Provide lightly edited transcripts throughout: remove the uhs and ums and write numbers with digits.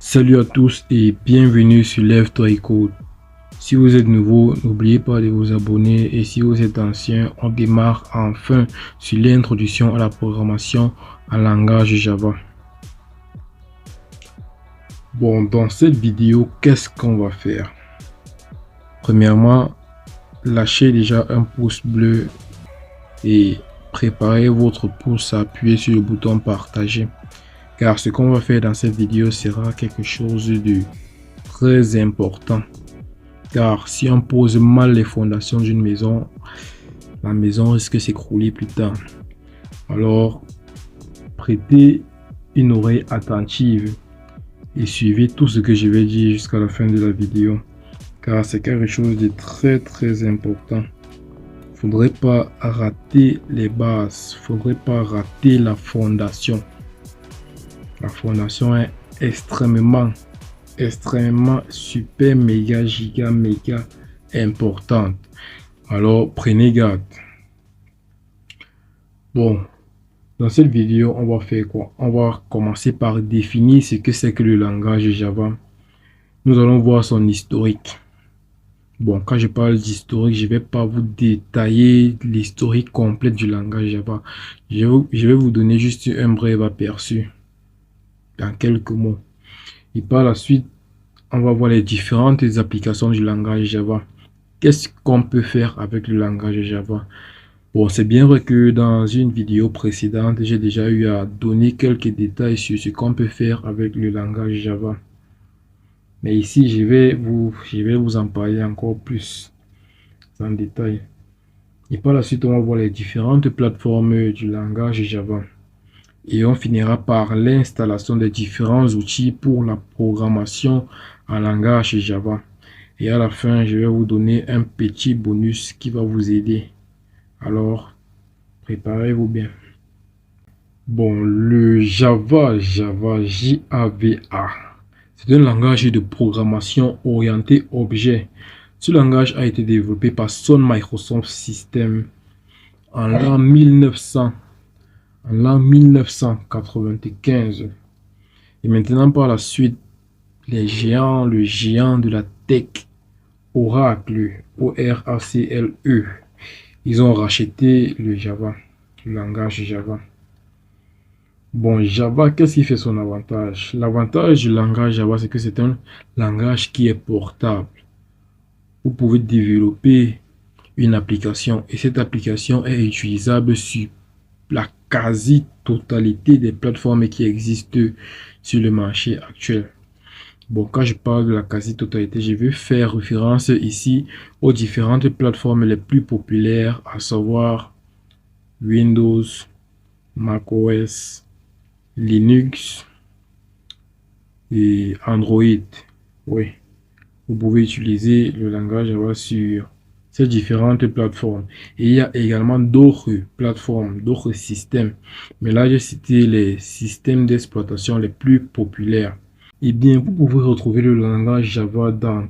Salut à tous et bienvenue sur Lève-toi et Code. Si vous êtes nouveau, n'oubliez pas de vous abonner et si vous êtes ancien, on démarre enfin sur l'introduction à la programmation en langage Java. Bon, dans cette vidéo, qu'est-ce qu'on va faire? Premièrement, lâchez déjà un pouce bleu et préparez votre pouce à appuyer sur le bouton partager. Car ce qu'on va faire dans cette vidéo sera quelque chose de très important. Car si on pose mal les fondations d'une maison, la maison risque de s'écrouler plus tard. Alors, prêtez une oreille attentive et suivez tout ce que je vais dire jusqu'à la fin de la vidéo. Car c'est quelque chose de très important. Faudrait pas rater les bases, faudrait pas rater la fondation. La fondation est extrêmement, super, méga, giga, méga importante. Alors, prenez garde. Bon, dans cette vidéo, on va faire quoi? On va commencer par définir ce que c'est que le langage Java. Nous allons voir son historique. Bon, quand je parle d'historique, je ne vais pas vous détailler l'historique complète du langage Java. Je vais vous donner juste un bref aperçu dans quelques mots. Et par la suite, on va voir les différentes applications du langage Java. Qu'est-ce qu'on peut faire avec le langage Java? Bon, c'est bien vrai que dans une vidéo précédente, j'ai déjà eu à donner quelques détails sur ce qu'on peut faire avec le langage Java. Mais ici, je vais vous en parler encore plus en détail. Et par la suite, on va voir les différentes plateformes du langage Java. Et on finira par l'installation des différents outils pour la programmation en langage Java. Et à la fin, je vais vous donner un petit bonus qui va vous aider. Alors, préparez-vous bien. Bon, le Java, J-A-V-A, c'est un langage de programmation orienté objet. Ce langage a été développé par Sun Microsoft System en l'an 1995. Et maintenant, par la suite, le géant de la tech, Oracle, O-R-A-C-L-E, ils ont racheté le Java, le langage Java. Bon, Java, qu'est-ce qui fait son avantage? L'avantage du langage Java, c'est que c'est un langage qui est portable. Vous pouvez développer une application et cette application est utilisable sur la quasi-totalité des plateformes qui existent sur le marché actuel. Bon, quand je parle de la quasi-totalité, je vais faire référence ici aux différentes plateformes les plus populaires, à savoir Windows, macOS, Linux et Android. Oui, vous pouvez utiliser le langage Java sur ces différentes plateformes. Et il y a également d'autres plateformes, d'autres systèmes. Mais là, j'ai cité les systèmes d'exploitation les plus populaires. Eh bien, vous pouvez retrouver le langage Java dans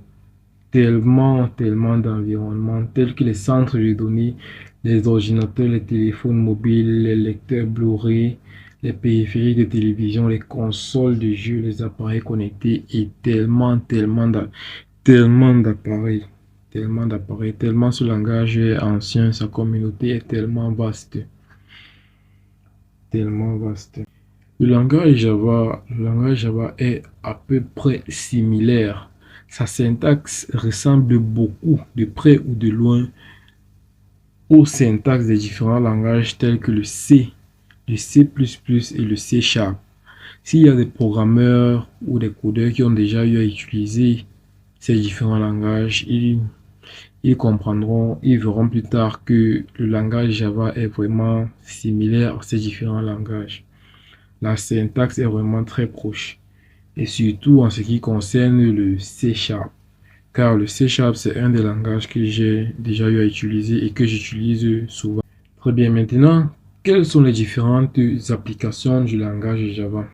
tellement d'environnements tels que les centres de données, les ordinateurs, les téléphones mobiles, les lecteurs Blu-ray, les périphériques de télévision, les consoles de jeux, les appareils connectés et tellement d'appareils. Tellement ce langage est ancien, sa communauté est tellement vaste. Tellement vaste. Le langage Java est à peu près similaire. Sa syntaxe ressemble beaucoup, de près ou de loin, aux syntaxes des différents langages tels que le C et le C Sharp. S'il y a des programmeurs ou des codeurs qui ont déjà eu à utiliser ces différents langages, ils comprendront, ils verront plus tard que le langage Java est vraiment similaire à ces différents langages. La syntaxe est vraiment très proche. Et surtout en ce qui concerne le C Sharp. Car le C Sharp, c'est un des langages que j'ai déjà eu à utiliser et que j'utilise souvent. Très bien, maintenant, quelles sont les différentes applications du langage Java?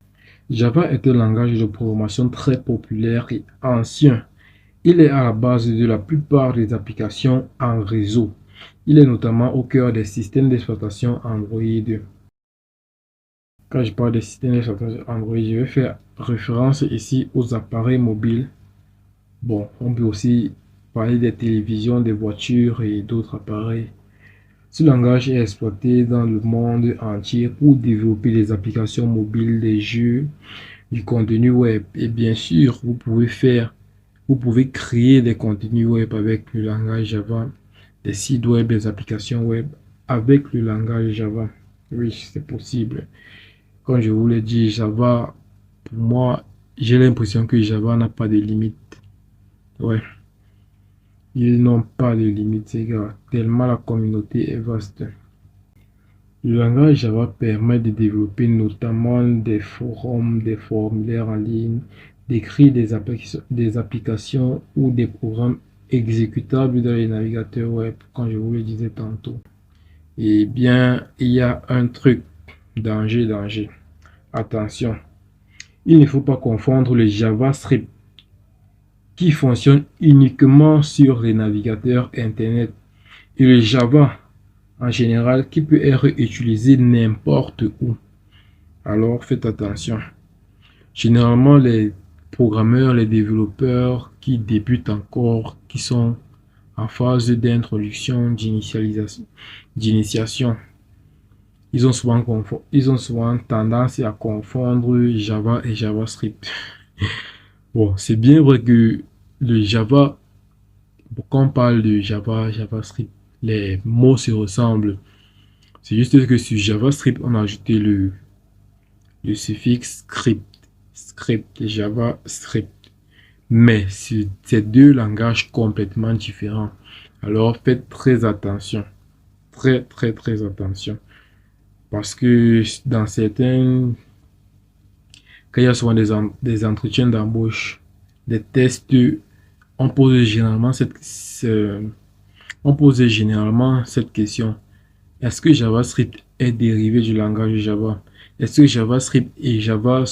Java est un langage de programmation très populaire et ancien. Il est à la base de la plupart des applications en réseau. Il est notamment au cœur des systèmes d'exploitation Android. Quand je parle des systèmes d'exploitation Android, je vais faire référence ici aux appareils mobiles. Bon, on peut aussi parler des télévisions, des voitures et d'autres appareils. Ce langage est exploité dans le monde entier pour développer des applications mobiles, des jeux, du contenu web. Et bien sûr, vous pouvez créer des contenus web avec le langage Java, des sites web, des applications web avec le langage Java. Oui, c'est possible. Comme je vous l'ai dit, Java, pour moi, j'ai l'impression que Java n'a pas de limite. Ouais, ils n'ont pas de limite, ces gars, tellement la communauté est vaste. Le langage Java permet de développer notamment des forums, des formulaires en ligne, d'écrire des applications ou des programmes exécutables dans les navigateurs web, comme je vous le disais tantôt. Eh bien, il y a un truc, danger, danger. Attention, il ne faut pas confondre le JavaScript qui fonctionne uniquement sur les navigateurs Internet et le Java en général qui peut être utilisé n'importe où. Alors faites attention. Généralement, les programmeurs, les développeurs qui débutent encore, qui sont en phase d'introduction, d'initiation, ils ont souvent tendance à confondre Java et JavaScript. Bon, c'est bien vrai que le Java, quand on parle de Java, JavaScript, les mots se ressemblent. C'est juste que sur JavaScript, on a ajouté le suffixe script, JavaScript. Mais c'est deux langages complètement différents. Alors faites très attention. Très, très, très attention. Parce que dans certains, quand il y a souvent des entretiens d'embauche, des tests, on pose généralement cette question. Est-ce que JavaScript est dérivé du langage Java? Est-ce que JavaScript et Java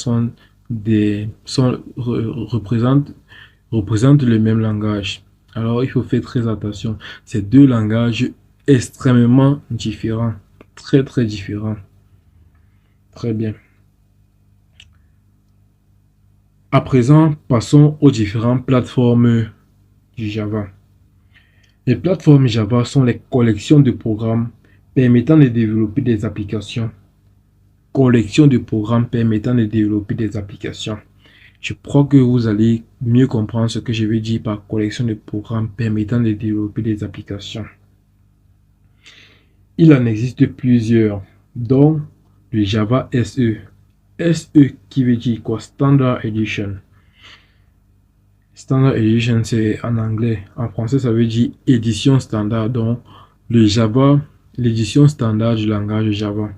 représentent le même langage? Alors, il faut faire très attention. Ces deux langages extrêmement différents. Très, très différents. Très bien. À présent, passons aux différentes plateformes du Java. Les plateformes Java sont les collections de programmes permettant de développer des applications. Collection de programmes permettant de développer des applications. Je crois que vous allez mieux comprendre ce que je veux dire par collection de programmes permettant de développer des applications. Il en existe plusieurs, dont le Java SE. SE qui veut dire quoi? Standard Edition. Standard Edition, c'est en anglais. En français, ça veut dire édition standard. Donc, le Java, l'édition standard du langage Java.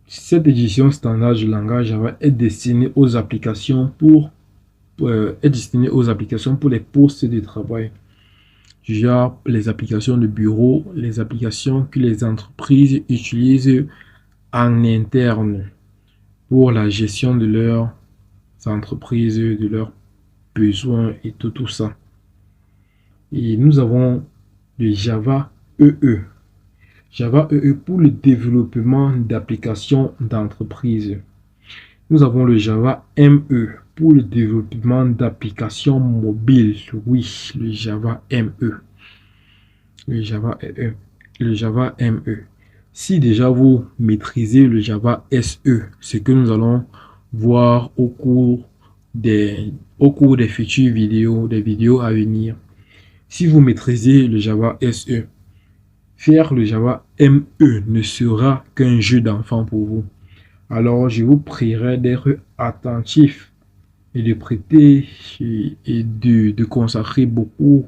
Cette édition standard du langage Java est destinée aux applications pour les postes de travail. Genre les applications de bureau, les applications que les entreprises utilisent en interne pour la gestion de leurs entreprises, de leurs besoins et tout ça. Et nous avons le Java EE. Java EE pour le développement d'applications d'entreprise. Nous avons le Java ME pour le développement d'applications mobiles. Oui, le Java ME. Le Java EE. Le Java ME. Si déjà vous maîtrisez le Java SE, ce que nous allons voir au cours des futures vidéos, des vidéos à venir. Si vous maîtrisez le Java SE, faire le Java ME ne sera qu'un jeu d'enfant pour vous. Alors, je vous prierai d'être attentif et de prêter et de consacrer beaucoup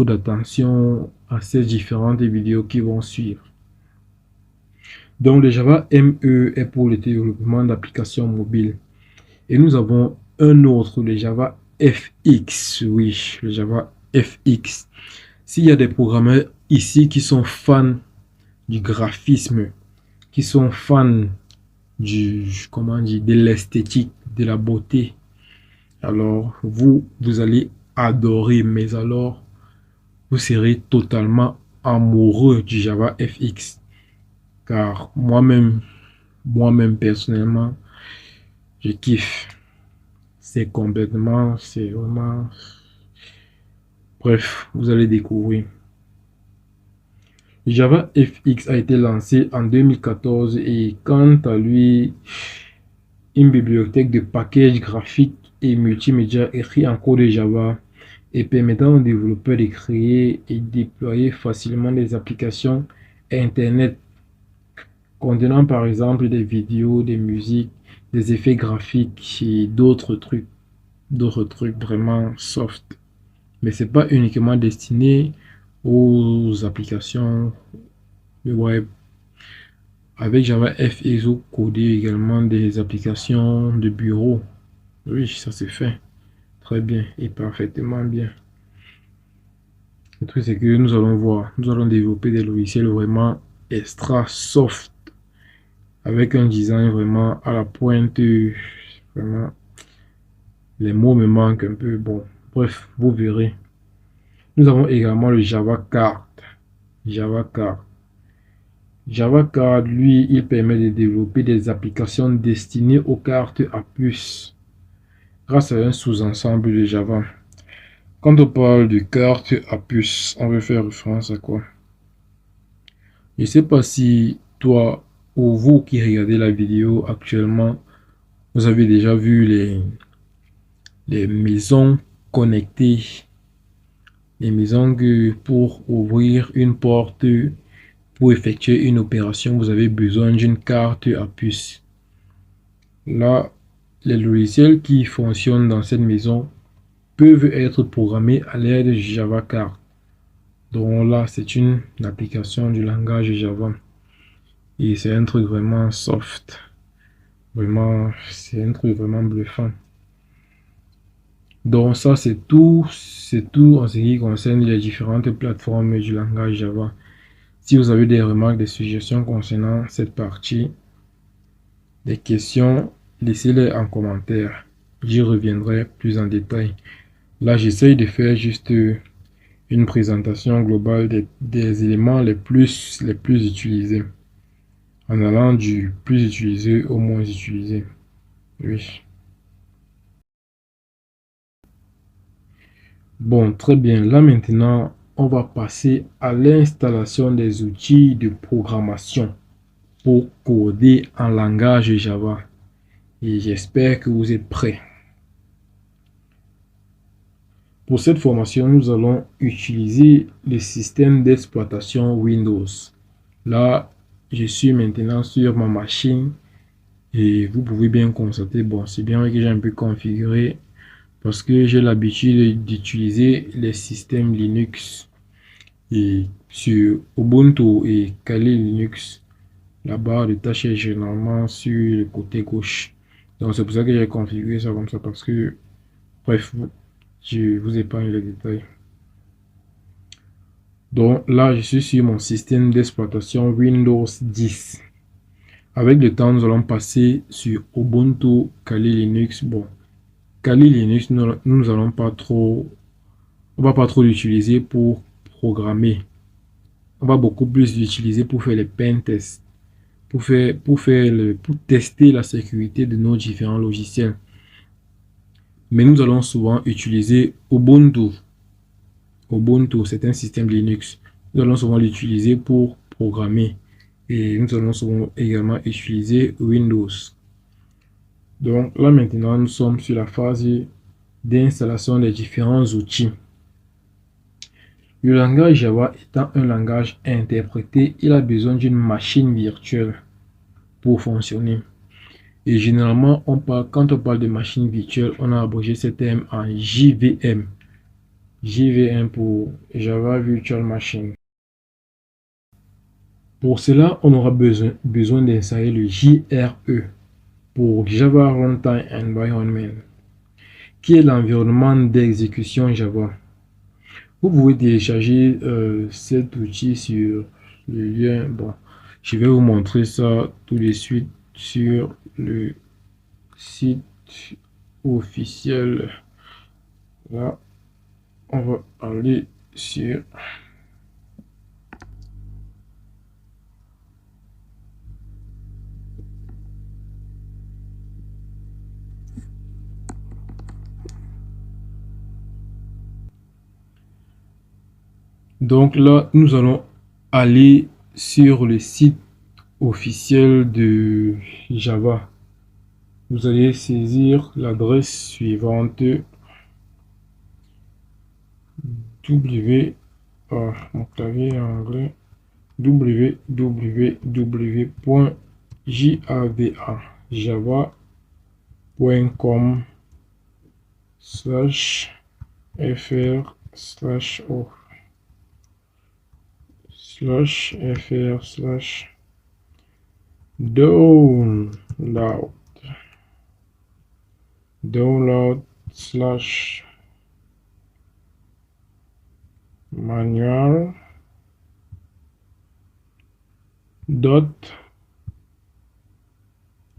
d'attention à ces différentes vidéos qui vont suivre. Donc, le Java ME est pour le développement d'applications mobiles. Et nous avons un autre, le Java FX. Oui, le Java FX. S'il y a des programmeurs ici qui sont fans du graphisme, qui sont fans de l'esthétique, de la beauté, alors vous allez adorer, mais alors vous serez totalement amoureux du Java FX. Car moi-même, Moi-même, personnellement, je kiffe. C'est vraiment... Bref, vous allez découvrir. Java FX a été lancé en 2014 et quant à lui, une bibliothèque de packages graphiques et multimédia écrits en code Java et permettant aux développeurs de créer et déployer facilement des applications Internet contenant par exemple des vidéos, des musiques, des effets graphiques et d'autres trucs vraiment soft. Mais c'est pas uniquement destiné aux applications web. Avec Java FX, vous codez également des applications de bureau. Oui, ça c'est fait très bien et parfaitement bien. Le truc c'est que nous allons développer des logiciels vraiment extra soft avec un design vraiment à la pointe. Vraiment, les mots me manquent un peu. Bon, bref, vous verrez. Nous avons également le Java Card. Java Card. Java Card, lui, il permet de développer des applications destinées aux cartes à puce grâce à un sous-ensemble de Java. Quand on parle de cartes à puce, on veut faire référence à quoi? Je ne sais pas si toi ou vous qui regardez la vidéo actuellement, vous avez déjà vu les maisons connectées. Les maisons que pour ouvrir une porte, pour effectuer une opération, vous avez besoin d'une carte à puce. Là, les logiciels qui fonctionnent dans cette maison peuvent être programmés à l'aide de Java Card. Donc là, c'est une application du langage Java. Et c'est un truc vraiment soft. Vraiment, c'est un truc vraiment bluffant. Donc ça, c'est tout en ce qui concerne les différentes plateformes du langage Java. Si vous avez des remarques, des suggestions concernant cette partie, des questions, laissez-les en commentaire. J'y reviendrai plus en détail. Là, j'essaye de faire juste une présentation globale des éléments les plus utilisés, en allant du plus utilisé au moins utilisé. Oui. Bon, très bien. Là maintenant, on va passer à l'installation des outils de programmation pour coder en langage Java. Et j'espère que vous êtes prêts. Pour cette formation, nous allons utiliser le système d'exploitation Windows. Là, je suis maintenant sur ma machine et vous pouvez bien constater, bon, c'est bien que j'ai un peu configuré parce que j'ai l'habitude d'utiliser les systèmes Linux et sur Ubuntu et Kali Linux. La barre de tâches est généralement sur le côté gauche. Donc c'est pour ça que j'ai configuré ça comme ça parce que, bref, je vous épargne les détails. Donc là, je suis sur mon système d'exploitation Windows 10. Avec le temps, nous allons passer sur Ubuntu, Kali Linux. Bon, Kali Linux, nous allons pas trop, on va pas trop l'utiliser pour programmer. On va beaucoup plus l'utiliser pour faire les pen tests, pour tester la sécurité de nos différents logiciels. Mais nous allons souvent utiliser Ubuntu. Ubuntu, c'est un système Linux. Nous allons souvent l'utiliser pour programmer. Et nous allons souvent également utiliser Windows. Donc là maintenant, nous sommes sur la phase d'installation des différents outils. Le langage Java étant un langage interprété, il a besoin d'une machine virtuelle pour fonctionner. Et généralement, quand on parle de machine virtuelle, on a abrégé ce terme en JVM. JVM pour Java Virtual Machine. Pour cela, on aura besoin d'installer le JRE pour Java Runtime Environment, qui est l'environnement d'exécution Java. Vous pouvez télécharger cet outil sur le lien. Bon, je vais vous montrer ça tout de suite sur le site officiel. Là, on va aller sur... Donc là, nous allons aller sur le site officiel de Java. Vous allez saisir l'adresse suivante w, mon clavier en anglais, www.java.com/fr/download slash manual dot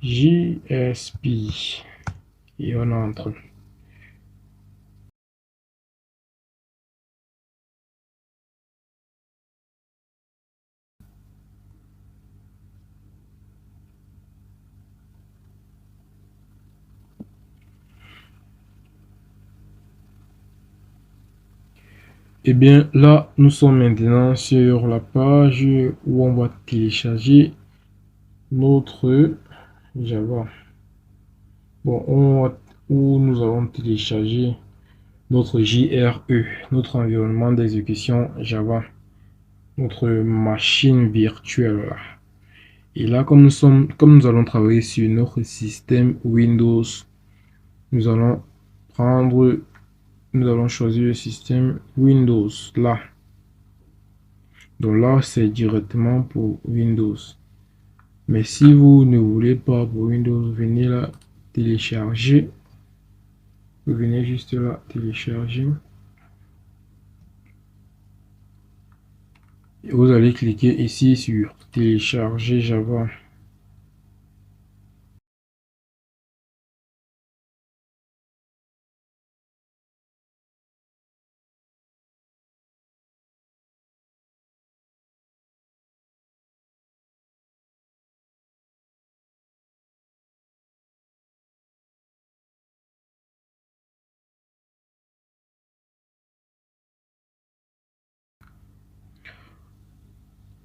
JSP et on entre. Et bien là, nous sommes maintenant sur la page où on va télécharger notre Java. Bon, où nous allons télécharger notre JRE, notre environnement d'exécution Java, notre machine virtuelle. Et là, comme nous allons travailler sur notre système Windows, nous allons choisir le système Windows là. Donc là, c'est directement pour Windows. Mais si vous ne voulez pas pour Windows, venez là, télécharger. Vous venez juste là, télécharger. Et vous allez cliquer ici sur télécharger Java.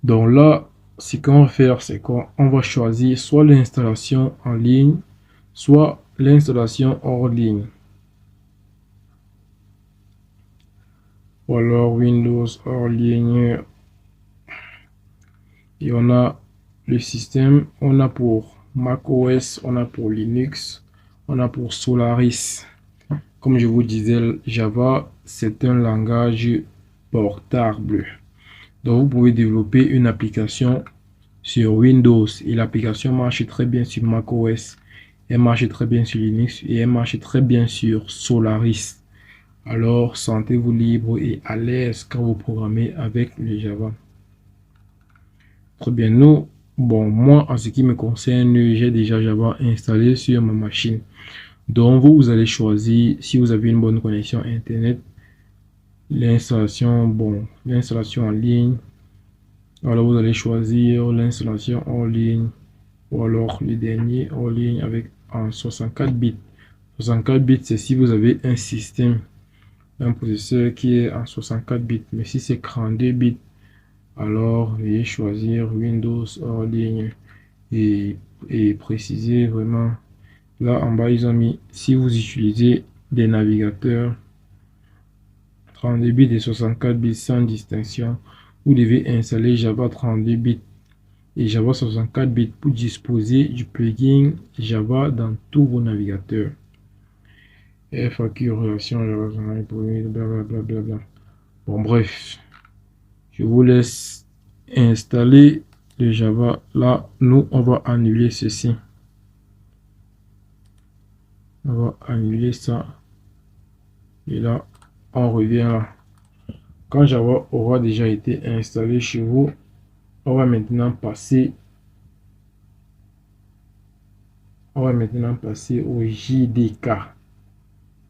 Donc là, ce qu'on va faire, c'est quoi? On va choisir soit l'installation en ligne, soit l'installation hors ligne. Ou alors Windows hors ligne. Et on a le système, on a pour macOS, on a pour Linux, on a pour Solaris. Comme je vous disais, Java, c'est un langage portable. Donc, vous pouvez développer une application sur Windows et l'application marche très bien sur macOS. Elle marche très bien sur Linux et elle marche très bien sur Solaris. Alors, sentez-vous libre et à l'aise quand vous programmez avec le Java. Très bien, moi, en ce qui me concerne, j'ai déjà Java installé sur ma machine. Donc, vous allez choisir, si vous avez une bonne connexion Internet, l'installation en ligne. Alors, vous allez choisir l'installation en ligne ou alors le dernier en ligne avec en 64 bits. 64 bits, c'est si vous avez un processeur qui est en 64 bits. Mais si c'est 32 bits, alors veuillez choisir Windows hors ligne et préciser vraiment. Là en bas, ils ont mis si vous utilisez des navigateurs 32 bits et 64 bits sans distinction, vous devez installer Java 32 bits et Java 64 bits pour disposer du plugin Java dans tous vos navigateurs. FAQ, relation, blablabla. Bon, bref, je vous laisse installer le Java. Là, nous, on va annuler ceci. On va annuler ça. Et là, on revient là. Quand Java aura déjà été installé chez vous, on va maintenant passer au JDK.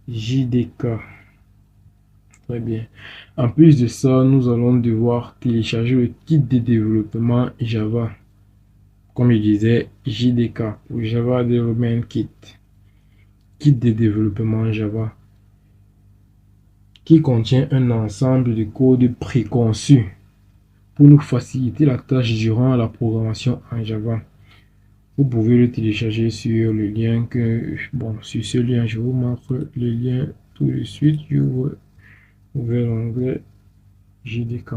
JDK. Très bien. En plus de ça, nous allons devoir télécharger le kit de développement Java. Comme je disais, JDK pour Java Development Kit. Kit de développement Java. qui contient un ensemble de codes préconçus pour nous faciliter la tâche durant la programmation en Java. Vous pouvez le télécharger sur le lien sur ce lien, je vous montre le lien tout de suite. J'ouvre l'onglet JDK.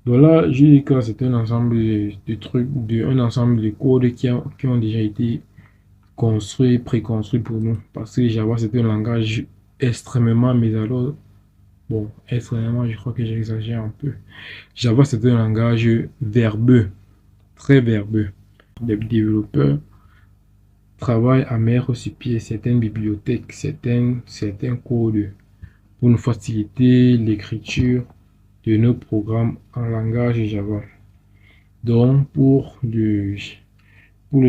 Donc là, JDK, c'est un ensemble de trucs, un ensemble de codes qui ont déjà été construits, préconstruits pour nous. Parce que Java, c'est un langage extrêmement mis à l'ordre. Bon, extrêmement, je crois que j'exagère un peu. Java, c'est un langage verbeux, très verbeux. Les développeurs travaillent à mettre sur pied certaines bibliothèques, certains codes pour nous faciliter l'écriture de nos programmes en langage Java. Donc, pour le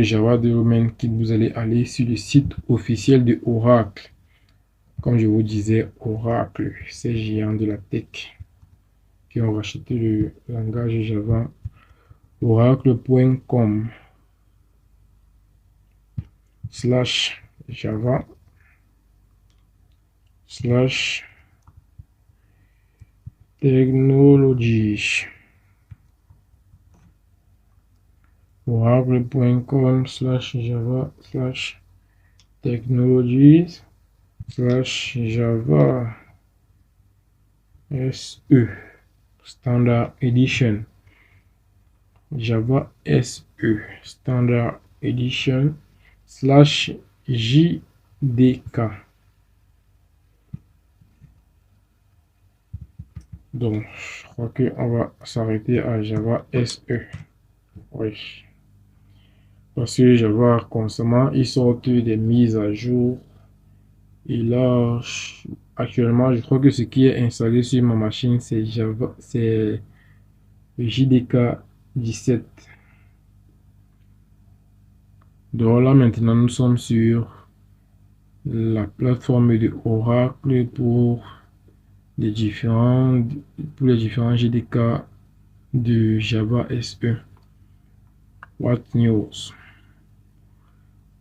Java Development Kit, vous allez aller sur le site officiel de Oracle. Comme je vous disais, Oracle, ces géants de la tech qui ont racheté le langage Java. Oracle.com /Java /technology. Oracle.com /Java /technologies /Java SE Standard Edition. Java SE Standard Edition /JDK. Donc, je crois qu'on va s'arrêter à Java SE. Oui. Parce que Java, constamment, ils sortent des mises à jour. Et là, actuellement, je crois que ce qui est installé sur ma machine, c'est Java, c'est JDK 17. Donc là, maintenant, nous sommes sur la plateforme de Oracle pour les différents JDK de Java SE. What news?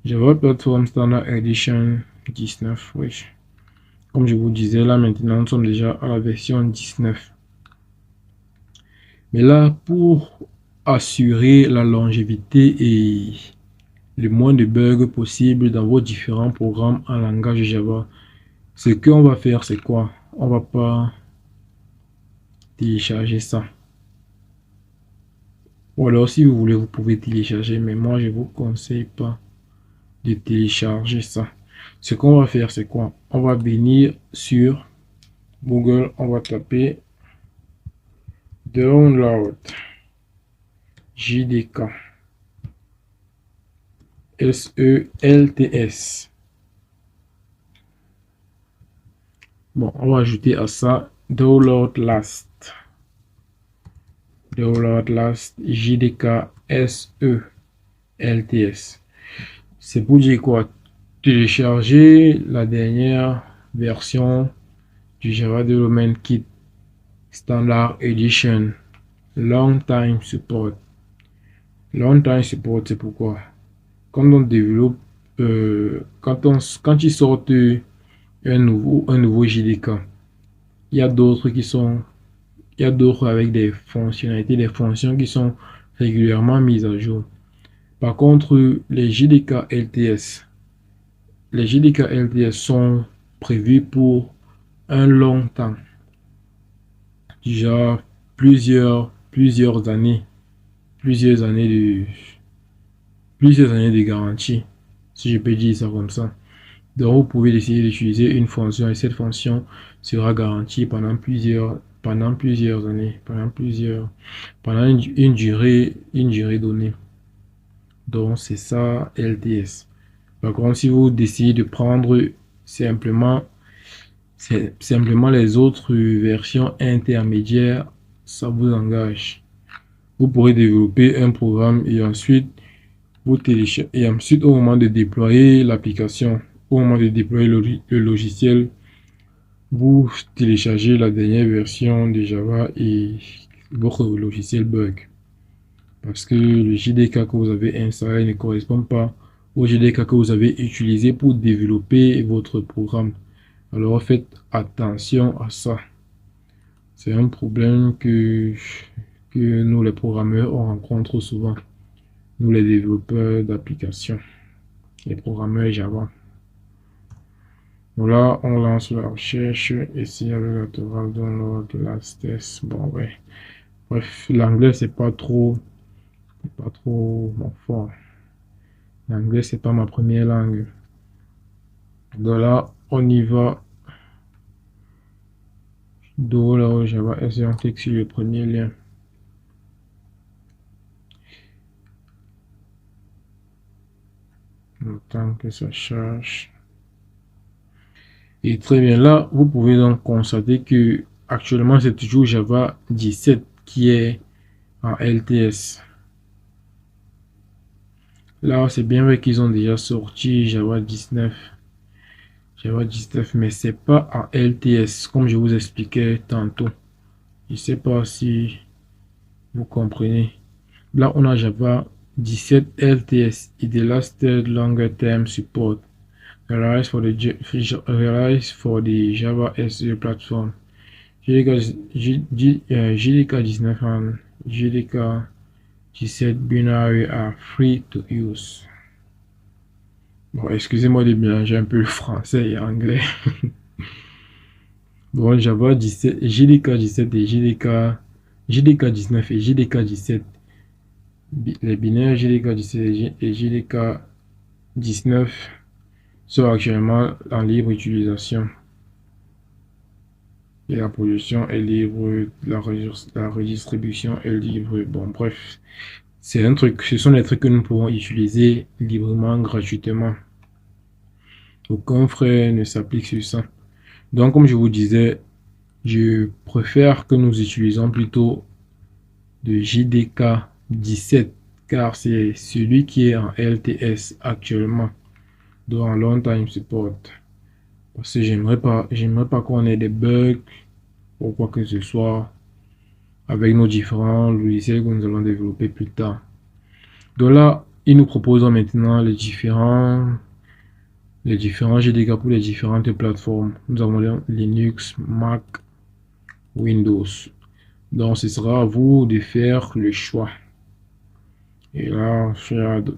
Java Platform Standard Edition 19, oui. Comme je vous disais, là maintenant, nous sommes déjà à la version 19. Mais là, pour assurer la longévité et le moins de bugs possible dans vos différents programmes en langage Java, ce qu'on va faire, c'est quoi? On va pas télécharger ça. Ou alors, si vous voulez, vous pouvez télécharger, mais moi, je vous conseille pas de télécharger ça. Ce qu'on va faire, c'est quoi? On va venir sur Google, on va taper Download JDK SELTS. Bon, on va ajouter à ça Download Last JDK SELTS. C'est pour dire quoi? Télécharger la dernière version du Java Development Kit Standard Edition Long Time Support. Long Time Support, c'est pourquoi quand on développe, quand ils sortent un nouveau JDK, il y a d'autres avec des fonctionnalités, des fonctions qui sont régulièrement mises à jour. Par contre, les JDK LTS sont prévus pour un long temps, déjà plusieurs années de garantie, si je peux dire ça comme ça. Donc vous pouvez décider d'utiliser une fonction et cette fonction sera garantie pendant plusieurs années, pendant une durée donnée. Donc c'est ça LTS. Par contre, si vous décidez de prendre simplement les autres versions intermédiaires, ça vous engage. Vous pourrez développer un programme et ensuite au moment de déployer l'application, au moment de déployer le logiciel, vous téléchargez la dernière version de Java et votre logiciel bug. Parce que le JDK que vous avez installé ne correspond pas au JDK que vous avez utilisé pour développer votre programme. Alors faites attention à ça. C'est un problème que nous les programmeurs on rencontre souvent. Nous les développeurs d'applications, les programmeurs Java. Donc là, on lance la recherche ici avec la lateral download de la test. Bon, ouais. Bref, l'anglais, c'est pas trop mon fort. L'anglais, c'est pas ma première langue. Donc là, on y va. Là, Java, et on clique sur le premier lien. Le temps que ça charge. Et très bien, là, vous pouvez donc constater que actuellement, c'est toujours Java 17 qui est en LTS. Là, c'est bien vrai qu'ils ont déjà sorti Java 19. Java 19, mais c'est pas en LTS, comme je vous expliquais tantôt. Je ne sais pas si vous comprenez. Là, on a Java 17 LTS, Idealisted Longer Term Support. Realize for the Java SE platform. JDK 19 and JDK 17 binary are free to use. Bon, excusez-moi de mélanger un peu le français et l'anglais. Bon, Java 17, JDK 17 et JDK 19 et JDK 17. Les binaires JDK 17 et JDK 19 sont actuellement en libre utilisation. Et la production est libre, la redistribution est libre. Bon, bref, c'est un truc, ce sont des trucs que nous pouvons utiliser librement, gratuitement. Aucun frais ne s'applique sur ça. Donc, comme je vous disais, je préfère que nous utilisons plutôt de JDK 17 car c'est celui qui est en LTS actuellement, dans Long Time Support. Parce que j'aimerais pas qu'on ait des bugs ou quoi que ce soit avec nos différents logiciels que nous allons développer plus tard. Donc là, ils nous proposent maintenant les différents JDK pour les différentes plateformes. Nous avons Linux, Mac, Windows. Donc ce sera à vous de faire le choix. Et là,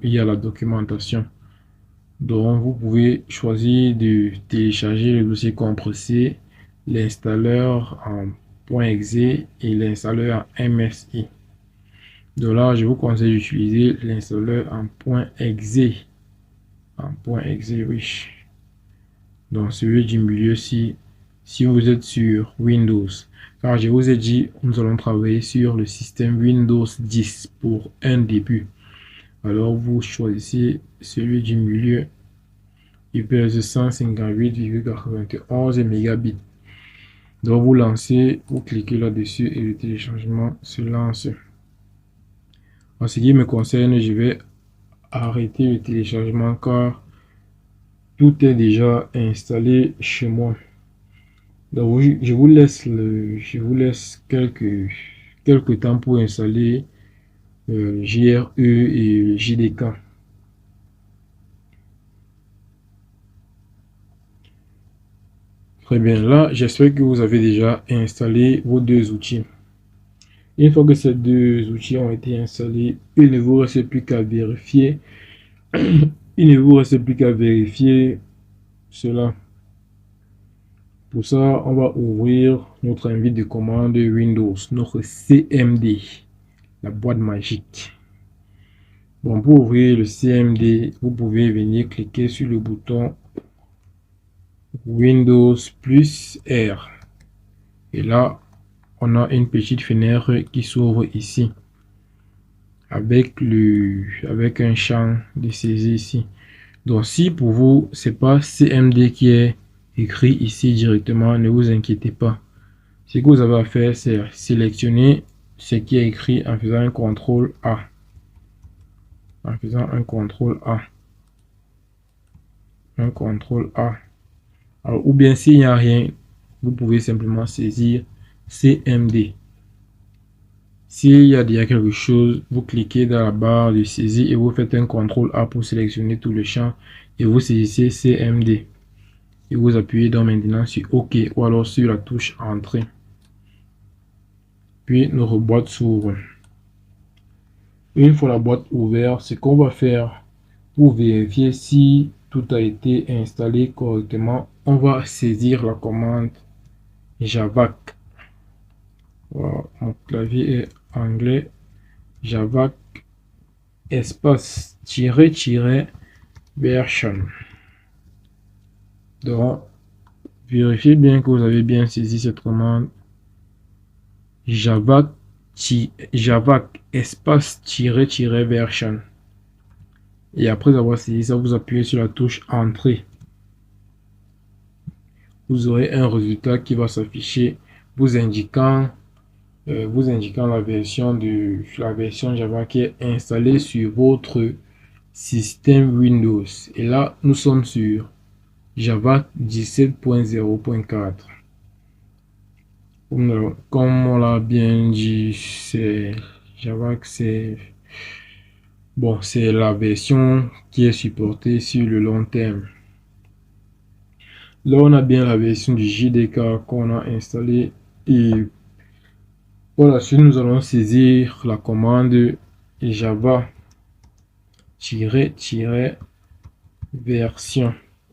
il y a la documentation. Donc vous pouvez choisir de télécharger le dossier compressé, l'installeur en .exe et l'installeur en MSI. De là, je vous conseille d'utiliser l'installeur en .exe. En .exe, oui. Donc celui du milieu, si vous êtes sur Windows. Car je vous ai dit, nous allons travailler sur le système Windows 10 pour un début. Alors vous choisissez celui du milieu. Il pèse 158,91 mégabits. Donc vous lancez, vous cliquez là-dessus et le téléchargement se lance. En ce qui me concerne, je vais arrêter le téléchargement car tout est déjà installé chez moi. Donc je vous laisse quelques temps pour installer JRE et JDK. Très bien, là j'espère que vous avez déjà installé vos deux outils. Une fois que ces deux outils ont été installés, il ne vous reste plus qu'à vérifier. Il ne vous reste plus qu'à vérifier cela. Pour ça, on va ouvrir notre invite de commande Windows, notre CMD, la boîte magique. Bon, pour ouvrir le CMD, vous pouvez venir cliquer sur le bouton Windows plus R. Et là, on a une petite fenêtre qui s'ouvre ici. Avec un champ de saisie ici. Donc si pour vous, c'est pas CMD qui est écrit ici directement, ne vous inquiétez pas. Ce que vous avez à faire, c'est sélectionner ce qui est écrit en faisant un CTRL A. En faisant un CTRL A. Un CTRL A. Alors, ou bien s'il n'y a rien, vous pouvez simplement saisir CMD. S'il y a déjà quelque chose, vous cliquez dans la barre de saisie et vous faites un CTRL A pour sélectionner tout le champ et vous saisissez CMD. et vous appuyez donc maintenant sur OK ou alors sur la touche Entrée. Puis notre boîte s'ouvre. Une fois la boîte ouverte, ce qu'on va faire pour vérifier si tout a été installé correctement, on va saisir la commande javac. Voilà, mon clavier est anglais. Javac espace version. Donc, vérifiez bien que vous avez bien saisi cette commande. Javac espace version. Et après avoir saisi ça, vous appuyez sur la touche Entrée. Vous aurez un résultat qui va s'afficher vous indiquant la version Java qui est installée sur votre système Windows. Et là, nous sommes sur Java 17.0.4. Comme on l'a bien dit, c'est Java, c'est la version qui est supportée sur le long terme. Là, on a bien la version du JDK qu'on a installé et voilà, si nous allons saisir la commande Java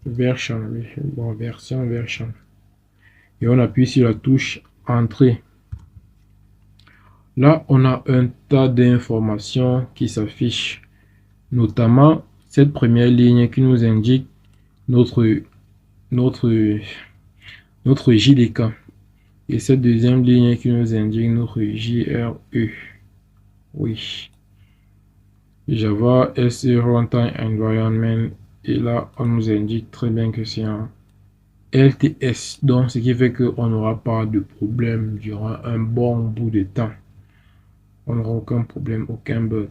version et on appuie sur la touche Entrée. Là, on a un tas d'informations qui s'affichent, notamment cette première ligne qui nous indique notre JDK et cette deuxième ligne qui nous indique notre JRE. Oui, Java SE Runtime Environment, et là on nous indique très bien que c'est un LTS, donc ce qui fait qu'on n'aura pas de problème durant un bon bout de temps. On n'aura aucun problème, aucun bug.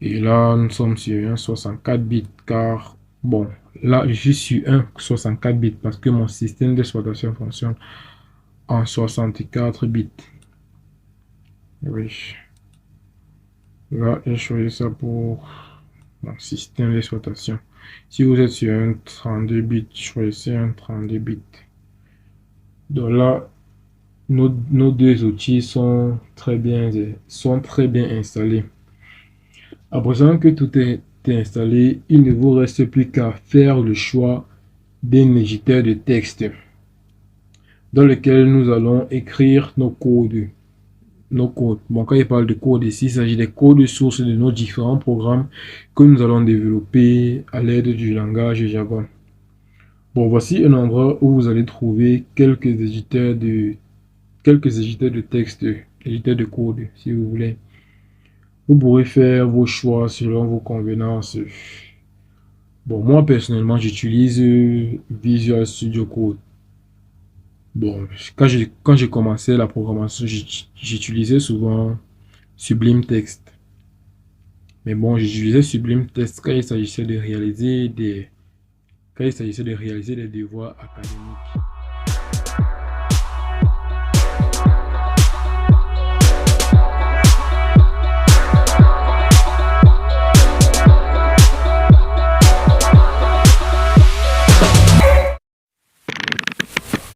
Et là nous sommes sur un 64 bits car bon, là je suis sur un 64 bits parce que mon système d'exploitation fonctionne en 64 bits. Oui. Là, j'ai choisi ça pour mon système d'exploitation. Si vous êtes sur un 32 bits, choisissez un 32 bits. Donc là, nos deux outils sont très bien installés. À présent que tout est installé, il ne vous reste plus qu'à faire le choix d'un éditeur de texte dans lequel nous allons écrire nos codes. Bon, quand il parle de code ici, il s'agit des codes sources de nos différents programmes que nous allons développer à l'aide du langage Java. Bon, voici un endroit où vous allez trouver quelques éditeurs de texte, éditeurs de code, si vous voulez. Vous pourrez faire vos choix selon vos convenances. Bon, moi personnellement, j'utilise Visual Studio Code. Bon, quand j'ai commencé la programmation, j'utilisais souvent Sublime Text. Mais bon, j'utilisais Sublime Text quand il s'agissait de réaliser des devoirs académiques.